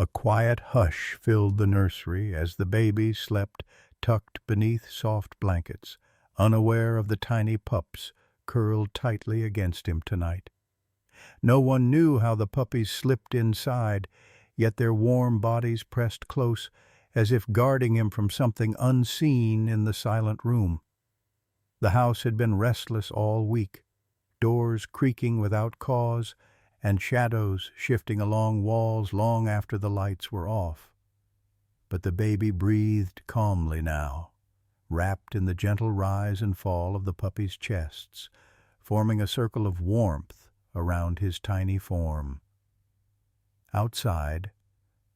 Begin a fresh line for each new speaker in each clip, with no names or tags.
A quiet hush filled the nursery as the baby slept tucked beneath soft blankets, unaware of the tiny pups curled tightly against him tonight. No one knew how the puppies slipped inside, yet their warm bodies pressed close, as if guarding him from something unseen in the silent room. The house had been restless all week, doors creaking without cause, and shadows shifting along walls long after the lights were off. But the baby breathed calmly now, wrapped in the gentle rise and fall of the puppies' chests, forming a circle of warmth around his tiny form. Outside,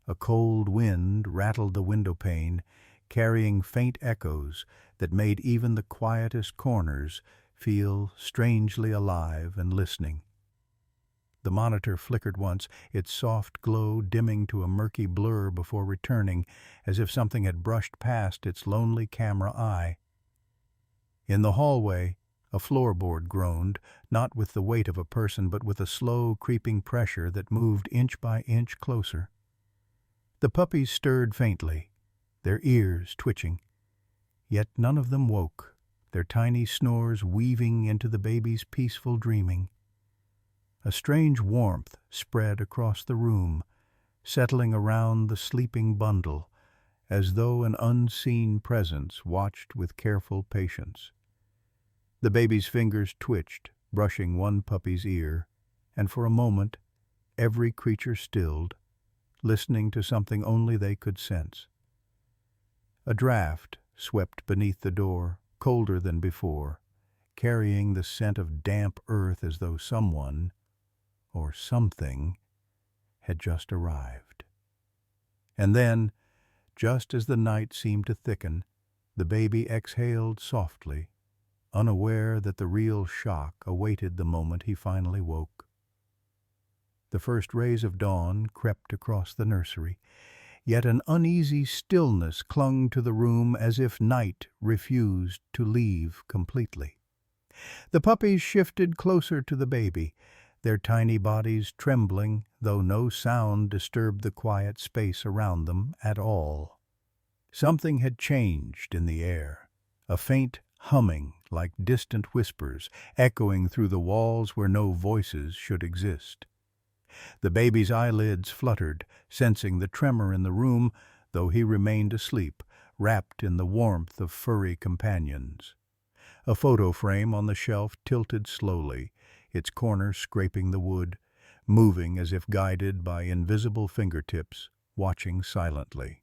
a cold wind rattled the windowpane, carrying faint echoes that made even the quietest corners feel strangely alive and listening. The monitor flickered once, its soft glow dimming to a murky blur before returning, as if something had brushed past its lonely camera eye. In the hallway, a floorboard groaned, not with the weight of a person but with a slow, creeping pressure that moved inch by inch closer. The puppies stirred faintly, their ears twitching. Yet none of them woke, their tiny snores weaving into the baby's peaceful dreaming. A strange warmth spread across the room, settling around the sleeping bundle, as though an unseen presence watched with careful patience. The baby's fingers twitched, brushing one puppy's ear, and for a moment every creature stilled, listening to something only they could sense. A draft swept beneath the door, colder than before, carrying the scent of damp earth as though someone, or something, had just arrived. And then, just as the night seemed to thicken, the baby exhaled softly, unaware that the real shock awaited the moment he finally woke. The first rays of dawn crept across the nursery, yet an uneasy stillness clung to the room as if night refused to leave completely. The puppies shifted closer to the baby, their tiny bodies trembling, though no sound disturbed the quiet space around them at all. Something had changed in the air, a faint humming like distant whispers echoing through the walls where no voices should exist. The baby's eyelids fluttered, sensing the tremor in the room, though he remained asleep, wrapped in the warmth of furry companions. A photo frame on the shelf tilted slowly, its corner scraping the wood, moving as if guided by invisible fingertips, watching silently.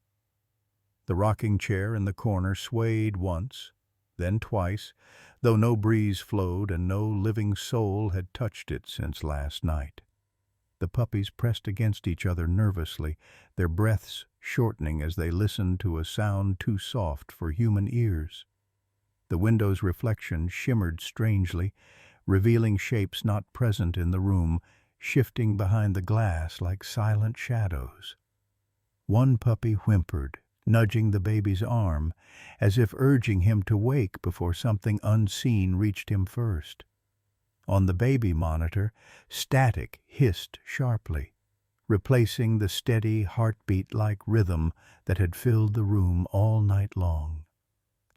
The rocking chair in the corner swayed once, then twice, though no breeze flowed and no living soul had touched it since last night. The puppies pressed against each other nervously, their breaths shortening as they listened to a sound too soft for human ears. The window's reflection shimmered strangely, revealing shapes not present in the room, shifting behind the glass like silent shadows. One puppy whimpered, nudging the baby's arm, as if urging him to wake before something unseen reached him first. On the baby monitor, static hissed sharply, replacing the steady heartbeat-like rhythm that had filled the room all night long.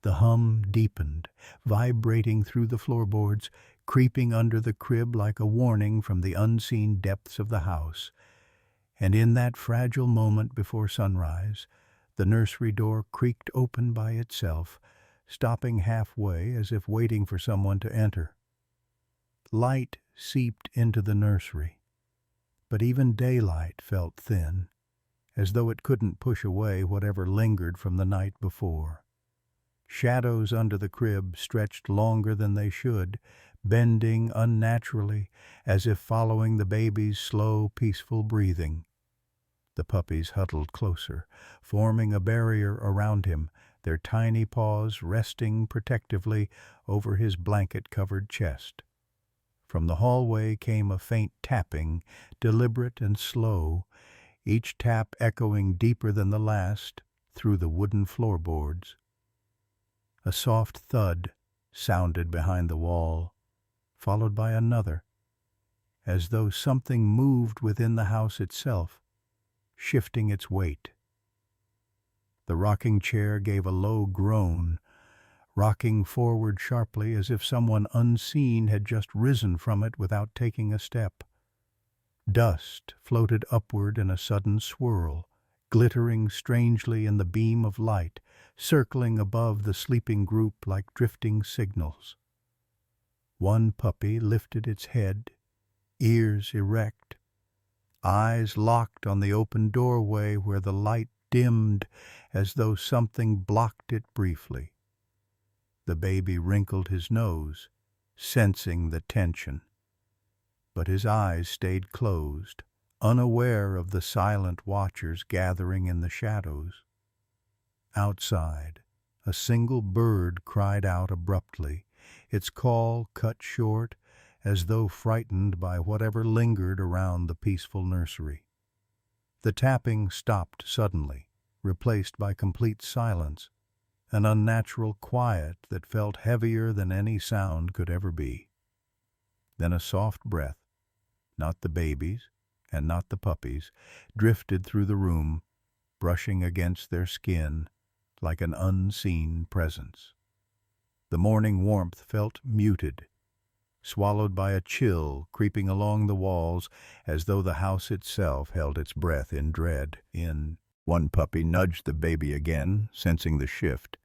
The hum deepened, vibrating through the floorboards, creeping under the crib like a warning from the unseen depths of the house. And in that fragile moment before sunrise, the nursery door creaked open by itself, stopping halfway as if waiting for someone to enter. Light seeped into the nursery, but even daylight felt thin, as though it couldn't push away whatever lingered from the night before. Shadows under the crib stretched longer than they should, bending unnaturally, as if following the baby's slow, peaceful breathing. The puppies huddled closer, forming a barrier around him, their tiny paws resting protectively over his blanket-covered chest. From the hallway came a faint tapping, deliberate and slow, each tap echoing deeper than the last through the wooden floorboards. A soft thud sounded behind the wall, followed by another, as though something moved within the house itself, shifting its weight. The rocking chair gave a low groan, rocking forward sharply as if someone unseen had just risen from it without taking a step. Dust floated upward in a sudden swirl, glittering strangely in the beam of light, circling above the sleeping group like drifting signals. One puppy lifted its head, ears erect, eyes locked on the open doorway where the light dimmed as though something blocked it briefly. The baby wrinkled his nose, sensing the tension. But his eyes stayed closed, unaware of the silent watchers gathering in the shadows. Outside, a single bird cried out abruptly, its call cut short as though frightened by whatever lingered around the peaceful nursery. The tapping stopped suddenly, replaced by complete silence, an unnatural quiet that felt heavier than any sound could ever be. Then a soft breath, not the baby's and not the puppy's, drifted through the room, brushing against their skin like an unseen presence. The morning warmth felt muted, swallowed by a chill creeping along the walls as though the house itself held its breath in dread. One puppy nudged the baby again, sensing the shift,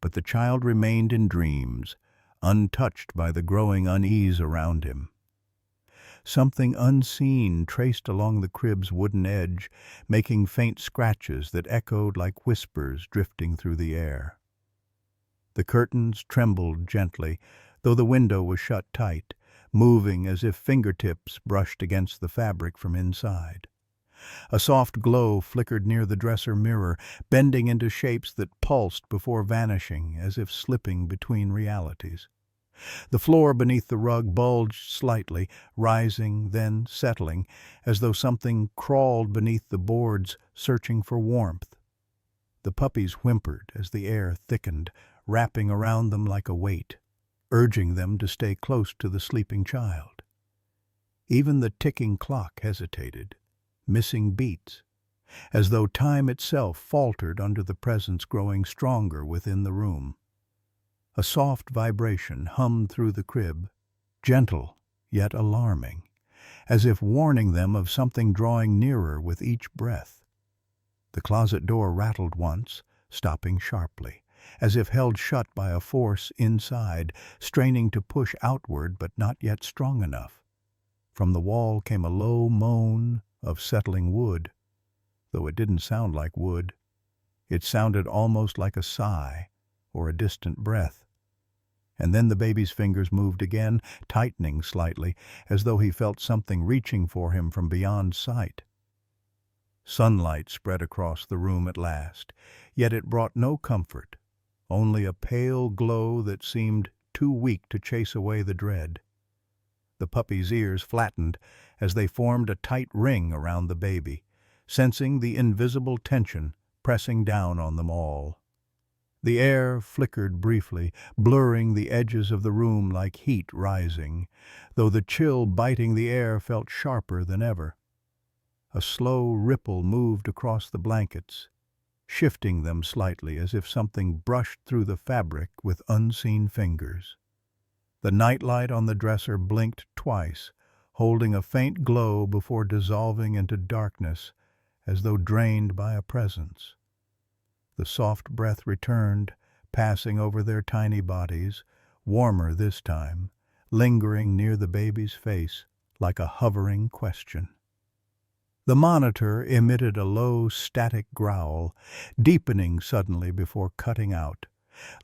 but the child remained in dreams, untouched by the growing unease around him. Something unseen traced along the crib's wooden edge, making faint scratches that echoed like whispers drifting through the air. The curtains trembled gently, though the window was shut tight, moving as if fingertips brushed against the fabric from inside. A soft glow flickered near the dresser mirror, bending into shapes that pulsed before vanishing, as if slipping between realities. The floor beneath the rug bulged slightly, rising, then settling, as though something crawled beneath the boards, searching for warmth. The puppies whimpered as the air thickened, wrapping around them like a weight, urging them to stay close to the sleeping child. Even the ticking clock hesitated, missing beats, as though time itself faltered under the presence growing stronger within the room. A soft vibration hummed through the crib, gentle yet alarming, as if warning them of something drawing nearer with each breath. The closet door rattled once, stopping sharply, as if held shut by a force inside, straining to push outward but not yet strong enough. From the wall came a low moan of settling wood, though it didn't sound like wood. It sounded almost like a sigh or a distant breath. And then the baby's fingers moved again, tightening slightly, as though he felt something reaching for him from beyond sight. Sunlight spread across the room at last, yet it brought no comfort, only a pale glow that seemed too weak to chase away the dread. The puppy's ears flattened as they formed a tight ring around the baby, sensing the invisible tension pressing down on them all. The air flickered briefly, blurring the edges of the room like heat rising, though the chill biting the air felt sharper than ever. A slow ripple moved across the blankets, shifting them slightly as if something brushed through the fabric with unseen fingers. The nightlight on the dresser blinked twice, holding a faint glow before dissolving into darkness as though drained by a presence. The soft breath returned, passing over their tiny bodies, warmer this time, lingering near the baby's face like a hovering question. The monitor emitted a low, static growl, deepening suddenly before cutting out,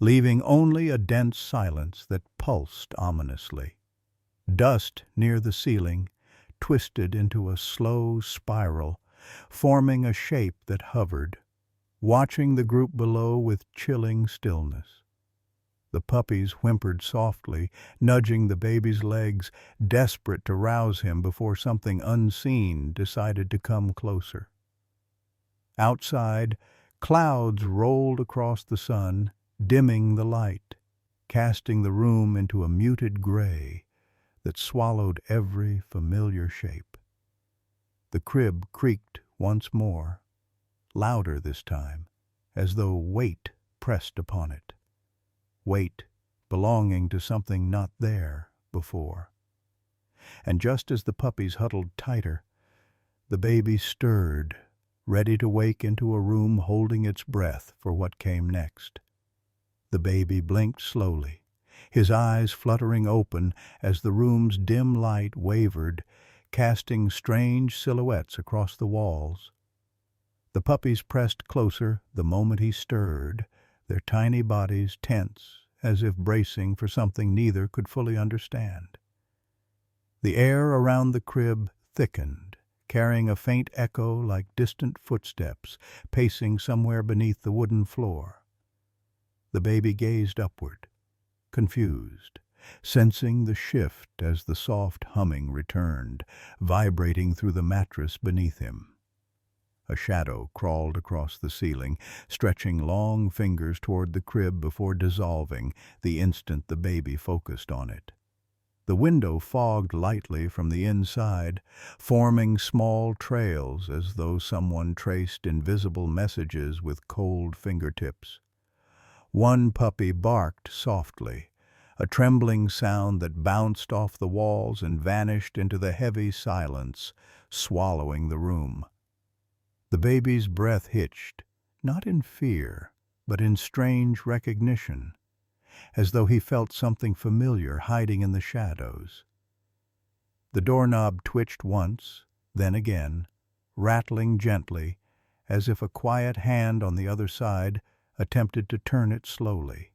leaving only a dense silence that pulsed ominously. Dust near the ceiling twisted into a slow spiral, forming a shape that hovered, watching the group below with chilling stillness. The puppies whimpered softly, nudging the baby's legs, desperate to rouse him before something unseen decided to come closer. Outside, clouds rolled across the sun, dimming the light, casting the room into a muted gray that swallowed every familiar shape. The crib creaked once more, louder this time, as though weight pressed upon it. Weight belonging to something not there before. And just as the puppies huddled tighter, the baby stirred, ready to wake into a room holding its breath for what came next. The baby blinked slowly, his eyes fluttering open as the room's dim light wavered, casting strange silhouettes across the walls. The puppies pressed closer the moment he stirred, their tiny bodies tense as if bracing for something neither could fully understand. The air around the crib thickened, carrying a faint echo like distant footsteps pacing somewhere beneath the wooden floor. The baby gazed upward, confused, sensing the shift as the soft humming returned, vibrating through the mattress beneath him. A shadow crawled across the ceiling, stretching long fingers toward the crib before dissolving the instant the baby focused on it. The window fogged lightly from the inside, forming small trails as though someone traced invisible messages with cold fingertips. One puppy barked softly, a trembling sound that bounced off the walls and vanished into the heavy silence, swallowing the room. The baby's breath hitched, not in fear, but in strange recognition, as though he felt something familiar hiding in the shadows. The doorknob twitched once, then again, rattling gently, as if a quiet hand on the other side attempted to turn it slowly.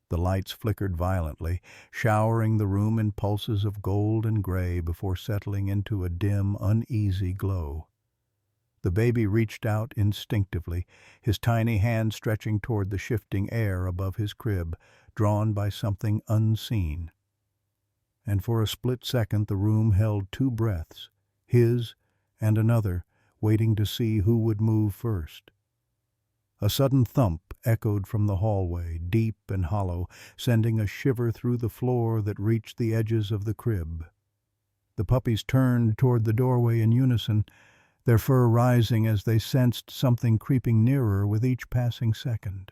The lights flickered violently, showering the room in pulses of gold and gray before settling into a dim, uneasy glow. The baby reached out instinctively, his tiny hand stretching toward the shifting air above his crib, drawn by something unseen. And for a split second the room held two breaths, his and another, waiting to see who would move first. A sudden thump echoed from the hallway, deep and hollow, sending a shiver through the floor that reached the edges of the crib. The puppies turned toward the doorway in unison, their fur rising as they sensed something creeping nearer with each passing second.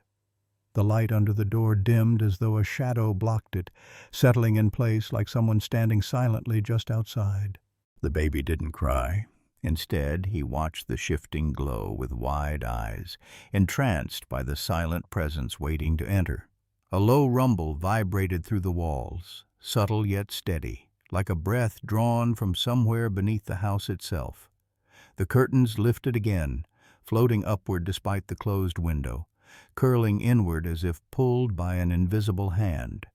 The light under the door dimmed as though a shadow blocked it, settling in place like someone standing silently just outside. The baby didn't cry. Instead, he watched the shifting glow with wide eyes, entranced by the silent presence waiting to enter. A low rumble vibrated through the walls, subtle yet steady, like a breath drawn from somewhere beneath the house itself. The curtains lifted again, floating upward despite the closed window, curling inward as if pulled by an invisible hand.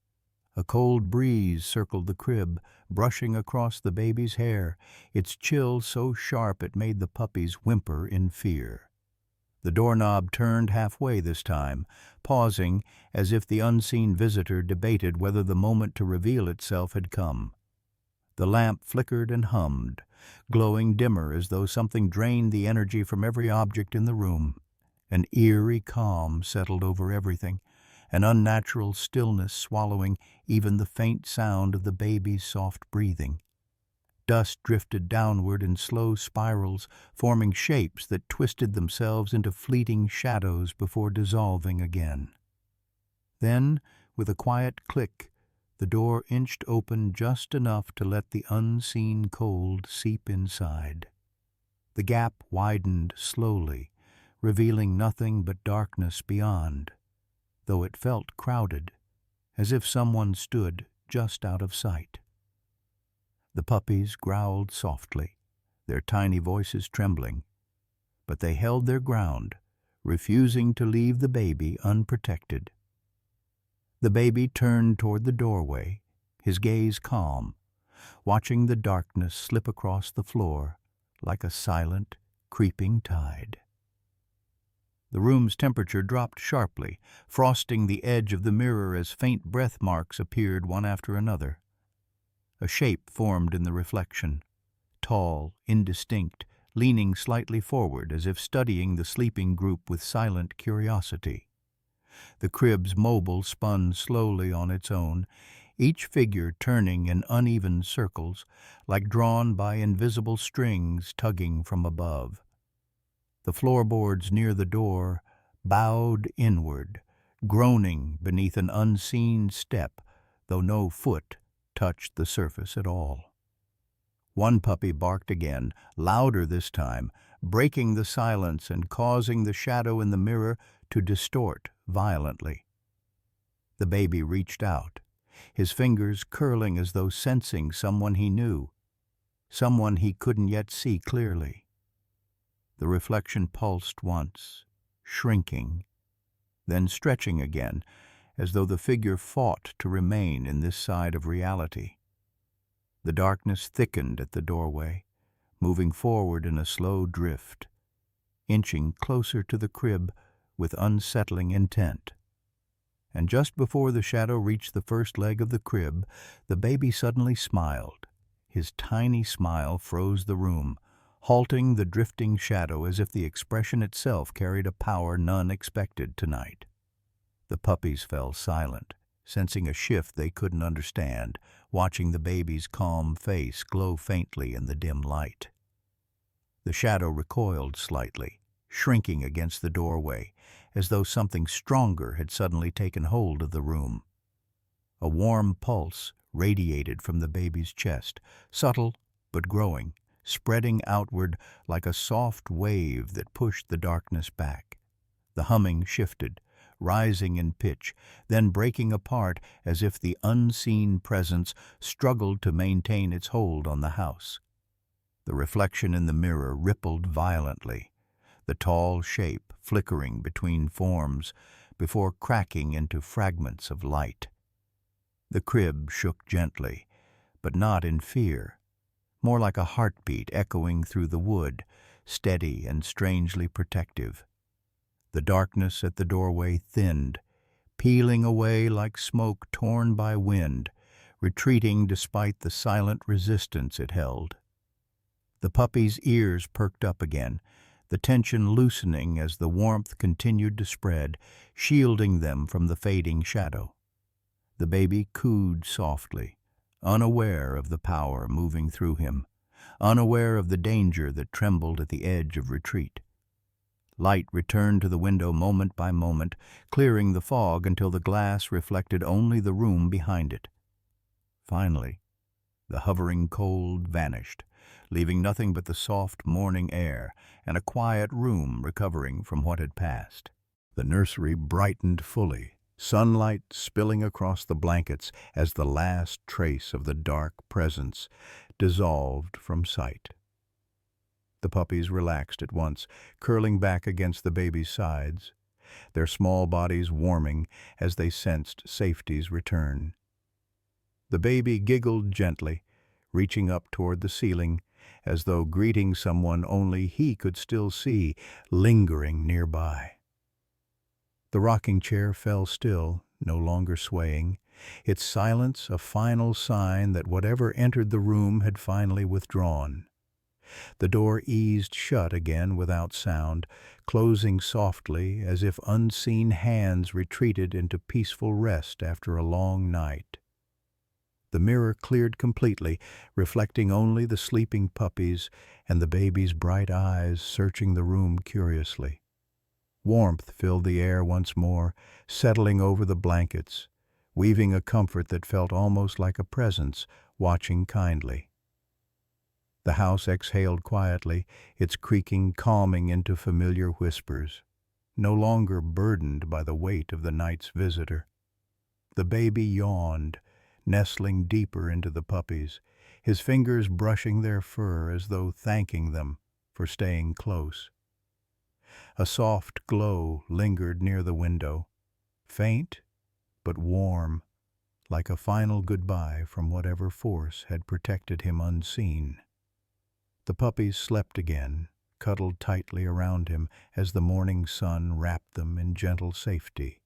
A cold breeze circled the crib, brushing across the baby's hair, its chill so sharp it made the puppies whimper in fear. The doorknob turned halfway this time, pausing as if the unseen visitor debated whether the moment to reveal itself had come. The lamp flickered and hummed, glowing dimmer as though something drained the energy from every object in the room. An eerie calm settled over everything, an unnatural stillness swallowing even the faint sound of the baby's soft breathing. Dust drifted downward in slow spirals, forming shapes that twisted themselves into fleeting shadows before dissolving again. Then, with a quiet click, the door inched open just enough to let the unseen cold seep inside. The gap widened slowly, revealing nothing but darkness beyond, though it felt crowded, as if someone stood just out of sight. The puppies growled softly, their tiny voices trembling, but they held their ground, refusing to leave the baby unprotected. The baby turned toward the doorway, his gaze calm, watching the darkness slip across the floor like a silent, creeping tide. The room's temperature dropped sharply, frosting the edge of the mirror as faint breath marks appeared one after another. A shape formed in the reflection, tall, indistinct, leaning slightly forward as if studying the sleeping group with silent curiosity. The crib's mobile spun slowly on its own, each figure turning in uneven circles, like drawn by invisible strings tugging from above. The floorboards near the door bowed inward, groaning beneath an unseen step, though no foot touched the surface at all. One puppy barked again, louder this time, breaking the silence and causing the shadow in the mirror to distort violently. The baby reached out, his fingers curling as though sensing someone he knew, someone he couldn't yet see clearly. The reflection pulsed once, shrinking, then stretching again, as though the figure fought to remain in this side of reality. The darkness thickened at the doorway, moving forward in a slow drift, inching closer to the crib with unsettling intent. And just before the shadow reached the first leg of the crib, the baby suddenly smiled. His tiny smile froze the room, halting the drifting shadow as if the expression itself carried a power none expected tonight. The puppies fell silent, sensing a shift they couldn't understand, watching the baby's calm face glow faintly in the dim light. The shadow recoiled slightly, shrinking against the doorway, as though something stronger had suddenly taken hold of the room. A warm pulse radiated from the baby's chest, subtle but growing, spreading outward like a soft wave that pushed the darkness back. The humming shifted, rising in pitch, then breaking apart as if the unseen presence struggled to maintain its hold on the house. The reflection in the mirror rippled violently, the tall shape flickering between forms before cracking into fragments of light. The crib shook gently, but not in fear, more like a heartbeat echoing through the wood, steady and strangely protective. The darkness at the doorway thinned, peeling away like smoke torn by wind, retreating despite the silent resistance it held. The puppy's ears perked up again, the tension loosening as the warmth continued to spread, shielding them from the fading shadow. The baby cooed softly, unaware of the power moving through him, unaware of the danger that trembled at the edge of retreat. Light returned to the window moment by moment, clearing the fog until the glass reflected only the room behind it. Finally, the hovering cold vanished, leaving nothing but the soft morning air and a quiet room recovering from what had passed. The nursery brightened fully, sunlight spilling across the blankets as the last trace of the dark presence dissolved from sight. The puppies relaxed at once, curling back against the baby's sides, their small bodies warming as they sensed safety's return. The baby giggled gently, reaching up toward the ceiling, as though greeting someone only he could still see, lingering nearby. The rocking chair fell still, no longer swaying, its silence a final sign that whatever entered the room had finally withdrawn. The door eased shut again without sound, closing softly as if unseen hands retreated into peaceful rest after a long night. The mirror cleared completely, reflecting only the sleeping puppies and the baby's bright eyes searching the room curiously. Warmth filled the air once more, settling over the blankets, weaving a comfort that felt almost like a presence watching kindly. The house exhaled quietly, its creaking calming into familiar whispers, no longer burdened by the weight of the night's visitor. The baby yawned, nestling deeper into the puppies, his fingers brushing their fur as though thanking them for staying close. A soft glow lingered near the window, faint but warm, like a final goodbye from whatever force had protected him unseen. The puppies slept again, cuddled tightly around him as the morning sun wrapped them in gentle safety.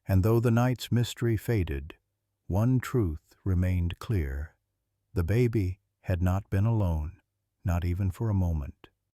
And though the night's mystery faded, one truth remained clear. The baby had not been alone, not even for a moment.